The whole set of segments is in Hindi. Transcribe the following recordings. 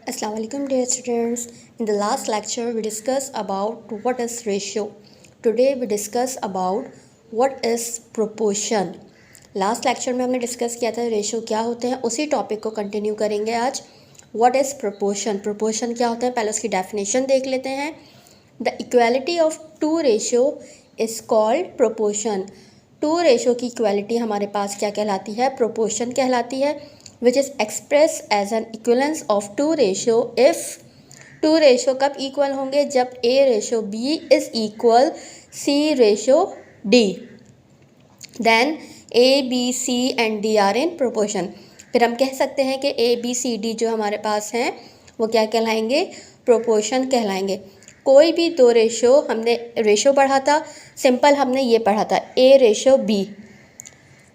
Assalamu alaikum dear students. In the last lecture we discussed about what is ratio. Today we discuss about what is proportion. Last lecture में हमने डिस्कस किया था रेशियो क्या होते हैं, उसी टॉपिक को कंटिन्यू करेंगे आज. What is proportion. प्रोपोर्शन क्या होता है पहले उसकी डेफिनेशन देख लेते हैं. The equality of two ratio is called proportion. Two ratio की इक्वालिटी हमारे पास क्या कहलाती है, प्रोपोर्शन कहलाती है, which is expressed as an equivalence of two ratio if two ratio कब equal होंगे, जब A ratio B is equal C ratio D, then A B C and D are in proportion. फिर हम कह सकते हैं कि A B C D जो हमारे पास हैं वो क्या कहलाएंगे, प्रोपोर्शन कहलाएंगे. कोई भी दो रेशियो, हमने रेशियो पढ़ा था सिंपल, हमने ये पढ़ा था A रेशियो B,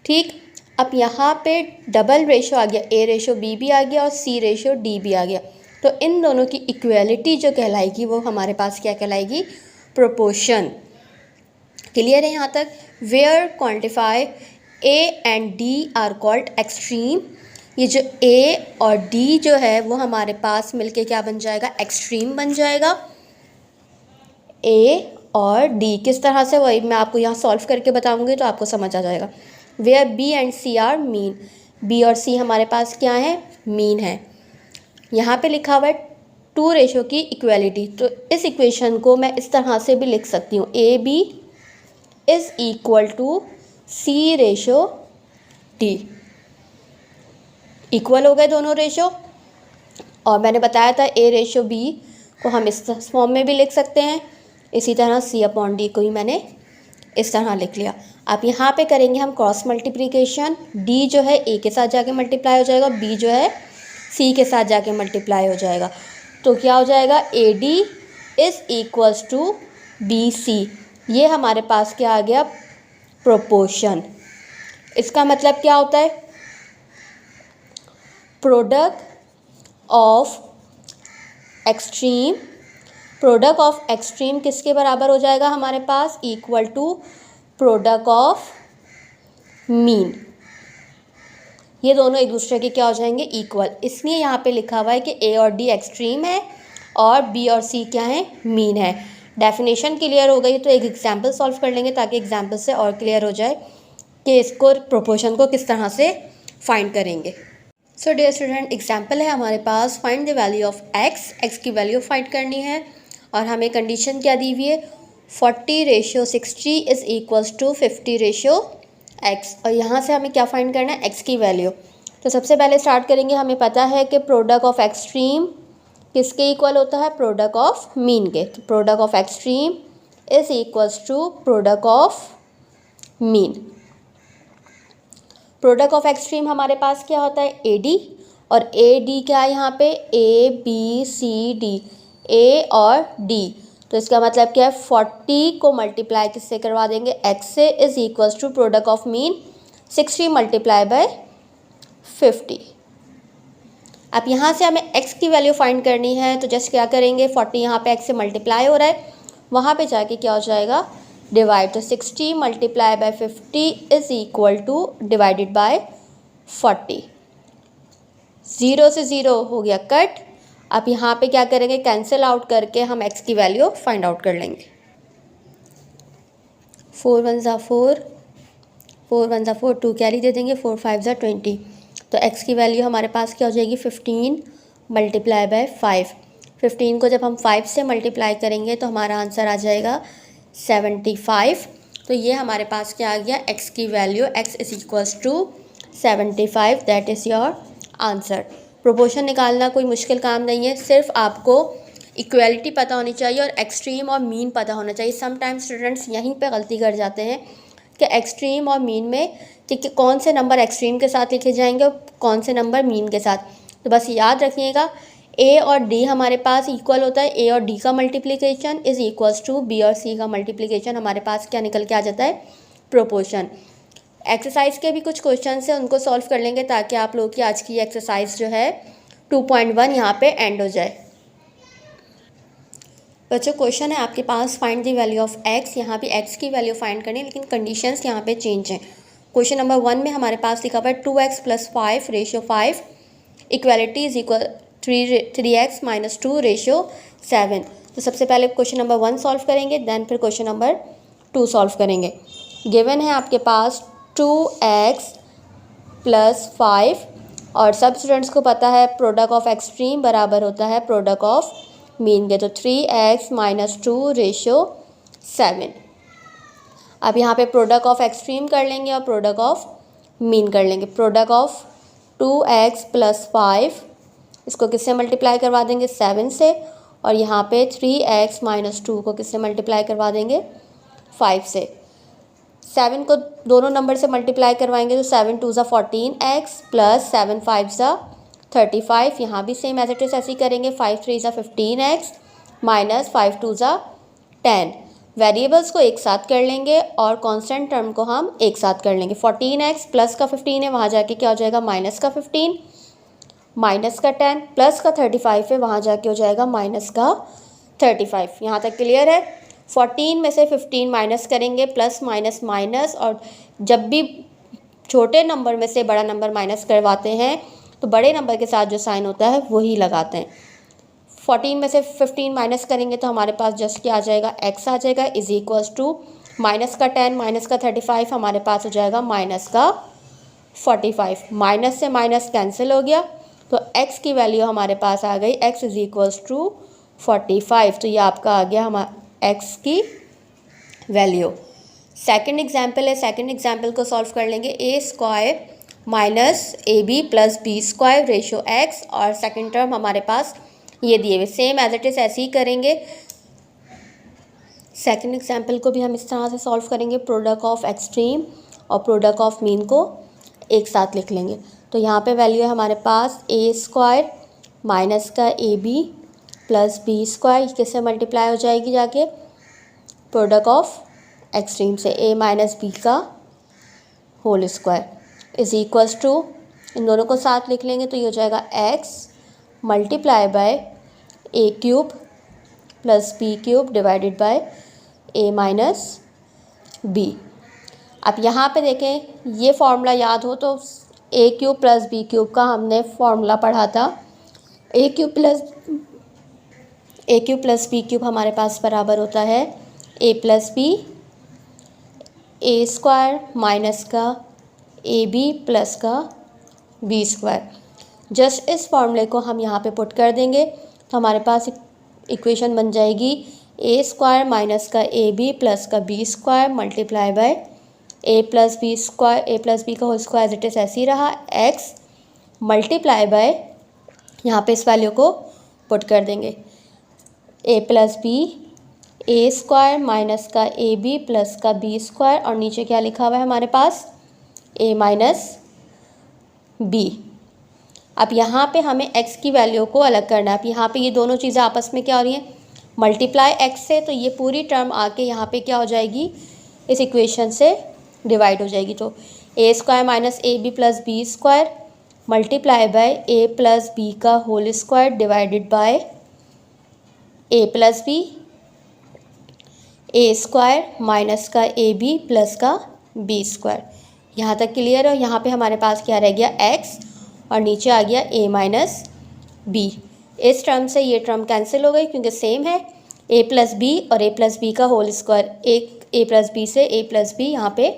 ठीक. अब यहाँ पे डबल रेशो आ गया, ए रेशो बी भी आ गया और सी रेशो डी भी आ गया. तो इन दोनों की इक्वालिटी जो कहलाएगी वो हमारे पास क्या कहलाएगी, प्रोपोर्शन. क्लियर है यहाँ तक. Where quantify A and D are called extreme. ये जो ए और डी जो है वो हमारे पास मिलके क्या बन जाएगा, एक्सट्रीम बन जाएगा. ए और डी किस तरह से, वही मैं आपको यहाँ सॉल्व करके बताऊँगी तो आपको समझ आ जाएगा. Where B and C are mean. B और सी हमारे पास क्या है, मीन है. यहाँ पे लिखा हुआ है टू रेशो की इक्वालिटी, तो इस इक्वेशन को मैं इस तरह से भी लिख सकती हूँ, A B is equal to C ratio D. Equal हो गए दोनों रेशो. और मैंने बताया था ए रेशो बी को हम इस फॉर्म में भी लिख सकते हैं. इसी तरह सी अपॉन डी को ही मैंने इस तरह लिख लिया. आप यहाँ पे करेंगे हम क्रॉस मल्टीप्लिकेशन. डी जो है ए के साथ जाके मल्टीप्लाई हो जाएगा, बी जो है सी के साथ जाके मल्टीप्लाई हो जाएगा. तो क्या हो जाएगा, A D is equals to B C. ये हमारे पास क्या आ गया, प्रोपोर्शन. इसका मतलब क्या होता है, product of extreme. Product of extreme किसके बराबर हो जाएगा हमारे पास, equal to product of mean. ये दोनों एक दूसरे के क्या हो जाएंगे, इक्वल. इसलिए यहाँ पे लिखा हुआ है कि ए और डी एक्सट्रीम है और बी और सी क्या है, मीन है. डेफिनेशन क्लियर हो गई तो एक एग्जांपल सॉल्व कर लेंगे ताकि एग्जांपल से और क्लियर हो जाए कि इसको प्रोपोर्शन को किस तरह से फाइंड करेंगे. सो डियर स्टूडेंट, एग्जांपल है हमारे पास, find the value of x. X की वैल्यू फाइंड करनी है और हमें कंडीशन क्या दी हुई है, 40:60 इज़ इक्वल्स टू 50:x. और यहाँ से हमें क्या फाइंड करना है, एक्स की वैल्यू. तो सबसे पहले स्टार्ट करेंगे, हमें पता है कि प्रोडक्ट ऑफ एक्सट्रीम किसके इक्वल होता है, प्रोडक्ट ऑफ मीन के. तो product of extreme is equals to product of mean. Product of extreme हमारे पास क्या होता है, ए डी. और ए डी क्या है यहाँ पे, ए बी सी डी, ए और डी. तो इसका मतलब क्या है, 40 को मल्टीप्लाई किससे करवा देंगे, एक्स से, is equals to product of mean 60 multiply by 50. अब यहाँ से हमें एक्स की वैल्यू फाइंड करनी है तो जस्ट क्या करेंगे, 40 यहाँ पे एक्स से मल्टीप्लाई हो रहा है, वहाँ पे जाके क्या हो जाएगा, डिवाइड. तो 60 multiply by 50 is equal two divided by 40. 0 से 0 हो गया कट. अब यहाँ पे क्या करेंगे, कैंसिल आउट करके हम x की वैल्यू फाइंड आउट कर लेंगे. 4 1 ज़ा 4, 4 1 ज़ा 4, 2 कैरी दे देंगे, 4 5 ज़ा 20. तो x की वैल्यू हमारे पास क्या हो जाएगी, 15 मल्टीप्लाई बाय 5. 15 को जब हम 5 से मल्टीप्लाई करेंगे तो हमारा आंसर आ जाएगा 75. तो ये हमारे पास क्या आ गया, x की वैल्यू, x is equals to 75. That is your answer. Proportion निकालना कोई मुश्किल काम नहीं है, सिर्फ आपको इक्वालिटी पता होनी चाहिए और एक्सट्रीम और मीन पता होना चाहिए. समटाइम्स स्टूडेंट्स यहीं पे गलती कर जाते हैं कि एक्सट्रीम और मीन में कि कौन से नंबर एक्सट्रीम के साथ लिखे जाएंगे और कौन से नंबर मीन के साथ. तो बस याद रखिएगा, ए और डी हमारे पास इक्वल होता है. ए और डी का multiplication is equals to B और सी का मल्टीप्लिकेशन. हमारे पास क्या निकल के आ जाता है, प्रोपोर्शन. एक्सरसाइज के भी कुछ क्वेश्चन हैं, उनको सॉल्व कर लेंगे ताकि आप लोगों की आज की एक्सरसाइज जो है 2.1 यहाँ पे एंड हो जाए. बच्चों क्वेश्चन है आपके पास, find the value of x. यहाँ भी एक्स की वैल्यू फाइंड करनी है लेकिन कंडीशंस यहाँ पे चेंज हैं. क्वेश्चन नंबर 1 में हमारे पास लिखा हुआ है 2x + 5 ratio 5 equality is equal 3x minus 2 ratio 7। तो सबसे पहले क्वेश्चन नंबर 1 सॉल्व करेंगे, देन फिर क्वेश्चन नंबर 2 सॉल्व करेंगे। गिवन है आपके पास 2x प्लस 5 और सब स्टूडेंट्स को पता है प्रोडक्ट ऑफ एक्सट्रीम बराबर होता है प्रोडक्ट ऑफ मीन के। तो 3x माइनस 2 रेशियो 7। अब यहाँ पे प्रोडक्ट ऑफ एक्सट्रीम कर लेंगे और प्रोडक्ट ऑफ मीन कर लेंगे। प्रोडक्ट ऑफ 2x प्लस 5 इसको किससे मल्टीप्लाई करवा देंगे 7 से, और यहाँ पे 3x माइनस 2 को किससे मल्टीप्लाई करवा देंगे 5 से। 7 को दोनों नंबर से मल्टीप्लाई करवाएंगे तो 7 2 ज़ा 14x प्लस 7 5 ज़ा 35। यहाँ भी सेम एज इट इज़ ऐसे ही करेंगे। 5 3 ज़ा 15x माइनस 5 2 ज़ा 10। वेरिएबल्स को एक साथ कर लेंगे और कांस्टेंट टर्म को हम एक साथ कर लेंगे। 14x प्लस का 15 है, वहाँ जाके क्या हो जाएगा माइनस का 15, माइनस का 10 प्लस का 35 है, वहाँ जाके हो जाएगा माइनस का 35। यहाँ तक क्लियर है। 14 में से 15 माइनस करेंगे, प्लस माइनस माइनस, और जब भी छोटे नंबर में से बड़ा नंबर माइनस करवाते हैं तो बड़े नंबर के साथ जो साइन होता है वही लगाते हैं। 14 में से 15 माइनस करेंगे तो हमारे पास जस्ट क्या आ जाएगा x आ जाएगा इज इक्वल्स टू माइनस का 10 माइनस का 35, हमारे पास हो जाएगा माइनस का 45। माइनस से माइनस कैंसिल हो गया तो x की वैल्यू हमारे पास आ गई x इज इक्वल्स टू 45। तो ये आपका आ गया हमारा x की वैल्यू। सेकंड एग्जाम्पल है, सेकंड एग्जाम्पल को सॉल्व कर लेंगे। A square minus A B plus B square ratio x, और सेकंड टर्म हमारे पास ये दिए हुए सेम एज इट इज़ ऐसे ही करेंगे। सेकंड एग्जाम्पल को भी हम इस तरह से सॉल्व करेंगे। प्रोडक्ट ऑफ एक्सट्रीम और प्रोडक्ट ऑफ मीन को एक साथ लिख लेंगे। तो यहाँ पे वैल्यू है हमारे पास ए स्क्वायर माइनस का A B plus B square, किससे मल्टीप्लाई हो जाएगी जाके प्रोडक्ट ऑफ एक्सट्रीम से, ए माइनस बी का whole square is equals to, इन दोनों को साथ लिख लेंगे तो ये हो जाएगा x multiply by A cube plus B cube divided by A minus B. अब यहाँ पे देखें, ये फॉर्मूला याद हो तो A cube plus B cube का हमने फॉर्मूला पढ़ा था। A cube plus B cube हमारे पास बराबर होता है A plus B, A square minus का ए बी प्लस का बी स्क्वायर। जस्ट इस फॉर्मूले को हम यहाँ पे पुट कर देंगे तो हमारे पास इक्वेशन बन जाएगी ए स्क्वायर माइनस का ए बी प्लस का B square multiply by A plus B square, A plus B का whole square as it is ऐसे ही रहा, एक्स मल्टीप्लाई बाय यहाँ पे इस वैल्यू को पुट कर देंगे ए plus B A square minus का ए बी प्लस का बी स्क्वायर, और नीचे क्या लिखा हुआ है हमारे पास ए माइनस बी। अब यहाँ पे हमें x की वैल्यू को अलग करना है। अब यहाँ पे ये दोनों चीज़ें आपस में क्या हो रही हैं मल्टीप्लाई x से, तो ये पूरी टर्म आके यहाँ पे क्या हो जाएगी इस इक्वेशन से डिवाइड हो जाएगी। तो A square minus A B plus B square multiply by A plus B का whole square divided by A plus B, A square minus का ए बी प्लस का बी स्क्वायर। यहाँ तक क्लियर है। यहाँ पे हमारे पास क्या रह गया x और नीचे आ गया a माइनस बी। इस टर्म से ये टर्म कैंसिल हो गई क्योंकि सेम है a प्लस बी और a प्लस बी का होल स्क्वायर, एक a प्लस बी से a प्लस बी यहाँ पे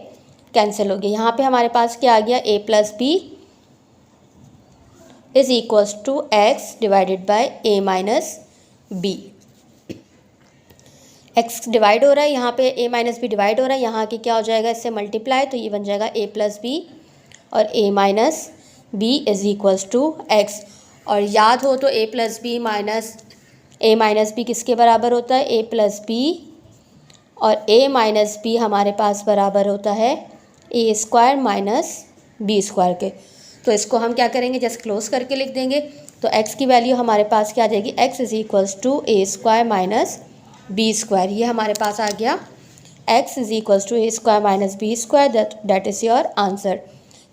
कैंसिल हो गया। यहाँ पे हमारे पास क्या आ गया a plus B is equals to x divided by a minus B. x divide हो रहा है, यहाँ पे a माइनस बी डिवाइड हो रहा है, यहाँ की क्या हो जाएगा इससे मल्टीप्लाई, तो ये बन जाएगा a प्लस बी और a minus B is equals to x. और याद हो तो a प्लस बी किसके बराबर होता है a प्लस बी, और a माइनस बी हमारे पास बराबर होता है a square minus B square के। तो इसको हम क्या करेंगे जस्ट क्लोज करके लिख देंगे। तो x की वैल्यू हमारे पास क्या आ जाएगी x is equals to a square minus B square. ये हमारे पास आ गया x is equals to a square minus B square, that is your answer.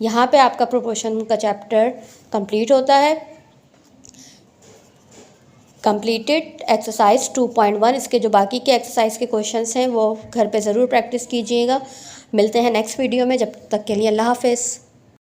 यहाँ पे आपका प्रोपोर्शन का चैप्टर कंप्लीट होता है। Completed exercise 2.1। इसके जो बाकी के एक्सरसाइज के क्वेश्चंस हैं वो घर पे ज़रूर प्रैक्टिस कीजिएगा। मिलते हैं नेक्स्ट वीडियो में, जब तक के लिए अल्लाह हाफ़िज़।